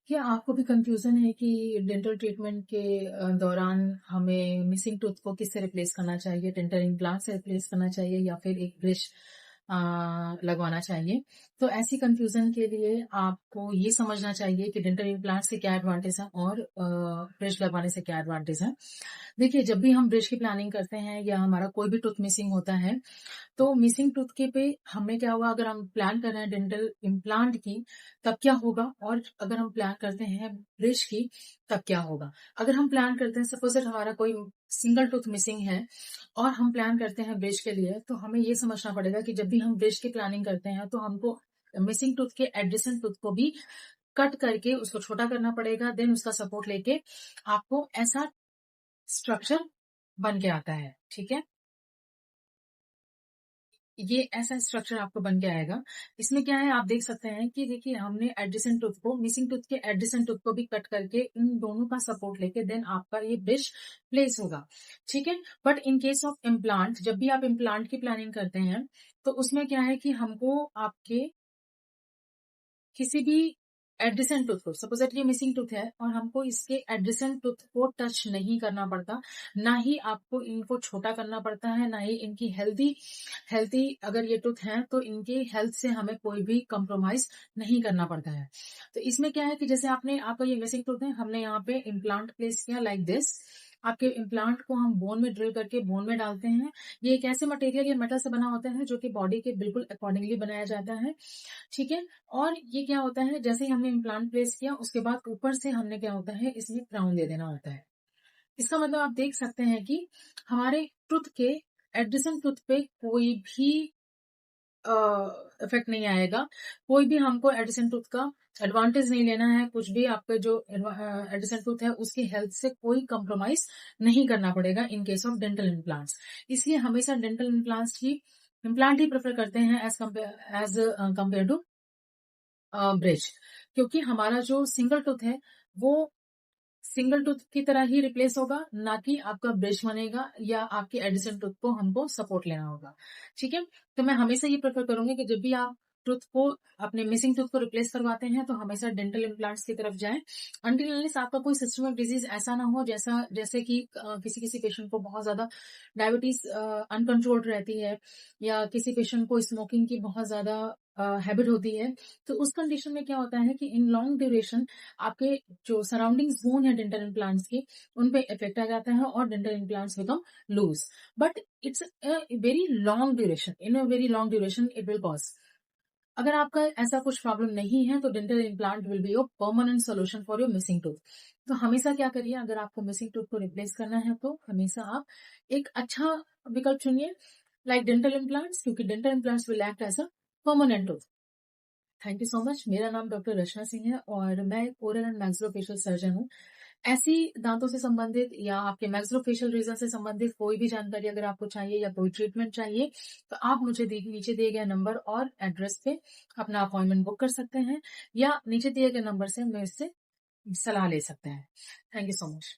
क्या आपको भी कंफ्यूजन है कि डेंटल ट्रीटमेंट के दौरान हमें मिसिंग टूथ को किससे रिप्लेस करना चाहिए? डेंटल इम्प्लांट से रिप्लेस करना चाहिए या फिर एक ब्रिश लगवाना चाहिए? तो ऐसी कंफ्यूजन के लिए आपको ये समझना चाहिए कि डेंटल इम्प्लांट से क्या एडवांटेज है और ब्रिश लगवाने से क्या एडवांटेज है। देखिए, जब भी हम ब्रिश की प्लानिंग करते हैं या हमारा कोई भी टूथ मिसिंग होता है, तो मिसिंग टूथ के पे हमें क्या हुआ, अगर हम प्लान कर रहे हैं डेंटल इम्प्लांट की तब क्या होगा, और अगर हम प्लान करते हैं ब्रिज की तब क्या होगा। अगर हम प्लान करते हैं, सपोज हमारा कोई सिंगल टूथ मिसिंग है और हम प्लान करते हैं ब्रिज के लिए, तो हमें ये समझना पड़ेगा कि जब भी हम ब्रिज की प्लानिंग करते हैं तो हमको मिसिंग टूथ के एडजेसेंट टूथ को भी कट करके उसको छोटा करना पड़ेगा, देन उसका सपोर्ट लेके आपको ऐसा स्ट्रक्चर बन के आता है। ठीक है, ये ऐसा स्ट्रक्चर आपको बन के आएगा। इसमें क्या है, आप देख सकते हैं कि देखिए हमने एडजेसेंट टूथ को, मिसिंग टूथ के एडजेसेंट टूथ को भी कट करके इन दोनों का सपोर्ट लेके देन आपका ये ब्रिज प्लेस होगा। ठीक है, but in case of implant, जब भी आप इम्प्लांट की प्लानिंग करते हैं तो उसमें क्या है कि हमको आपके किसी भी एडजेसेंट टूथ को, सपोज दैट ये मिसिंग टूथ है और हमको इसके एडजेसेंट टूथ को टच नहीं करना पड़ता, ना ही आपको इनको छोटा करना पड़ता है, ना ही इनकी हेल्दी हेल्थी अगर ये टूथ है तो इनकी हेल्थ से हमें कोई भी कंप्रोमाइज नहीं करना पड़ता है। तो इसमें क्या है कि जैसे आपने, आपका ये मिसिंग टूथ है, हमने यहाँ पे इम्प्लांट प्लेस किया लाइक दिस। आपके इम्प्लांट को हम बोन में ड्रिल करके बोन में डालते हैं। ये एक ऐसे मटेरियल या मेटल से बना होता है जो कि बॉडी के बिल्कुल अकॉर्डिंगली बनाया जाता है। ठीक है, और ये क्या होता है, जैसे ही हमने इम्प्लांट प्लेस किया उसके बाद ऊपर से हमने क्या होता है, इसमें क्राउन दे देना होता है। इसका मतलब आप देख सकते हैं कि हमारे टूथ के एडजेसेंट टूथ पे कोई भी इफेक्ट नहीं आएगा। कोई भी हमको एडिसन टूथ का एडवांटेज नहीं लेना है, कुछ भी आपके जो एडिसन टूथ है उसकी हेल्थ से कोई कंप्रोमाइज नहीं करना पड़ेगा in case of dental implants. इसलिए हमेशा डेंटल इम्प्लांट ही प्रेफर करते हैं एज कम्पेयर टू ब्रिज, क्योंकि हमारा जो सिंगल टूथ है वो सिंगल टूथ की तरह ही रिप्लेस होगा, ना कि आपका ब्रिज बनेगा या आपके एडिशन टूथ को हमको सपोर्ट लेना होगा। ठीक है, तो मैं हमेशा ये प्रेफर करूंगी कि जब भी आप टूथ को, अपने मिसिंग टूथ को रिप्लेस करवाते हैं तो हमेशा डेंटल इम्प्लांट्स की तरफ जाएं, अनटिल अनलेस आपका कोई सिस्टमिक डिजीज ऐसा ना हो, जैसे कि किसी किसी पेशेंट को बहुत ज्यादा डायबिटीज अनकंट्रोल्ड रहती है, या किसी पेशेंट को स्मोकिंग की बहुत ज्यादा हैबिट होती है। तो उस कंडीशन में क्या होता है कि इन लॉन्ग ड्यूरेशन आपके जो सराउंडिंग जोन है डेंटल इम्प्लांट्स की, उन पे इफेक्ट आ जाता है और dental implants become loose. But it's a very long duration, in a very long duration it will cause. अगर आपका ऐसा कुछ प्रॉब्लम नहीं है तो dental implant will be your permanent solution for your missing tooth. तो हमेशा क्या करिए, अगर आपको मिसिंग टूथ को रिप्लेस करना है तो हमेशा आप एक अच्छा विकल्प चुनिए लाइक डेंटल इम्प्लांट्स, क्योंकि dental implants will act as a permanent tooth. Thank you so much. मेरा नाम डॉक्टर रचना सिंह है और मैं एक ओरल एंड मैक्सिलोफेशियल सर्जन हूँ। ऐसी दांतों से संबंधित या आपके मैक्सिलोफेशियल रीजन से संबंधित कोई भी जानकारी अगर आपको चाहिए या कोई ट्रीटमेंट चाहिए, तो आप मुझे नीचे दिए गए नंबर और एड्रेस पे अपना अपॉइंटमेंट बुक कर सकते हैं, या नीचे दिए गए नंबर से मेरे से सलाह ले सकते हैं। Thank you so much.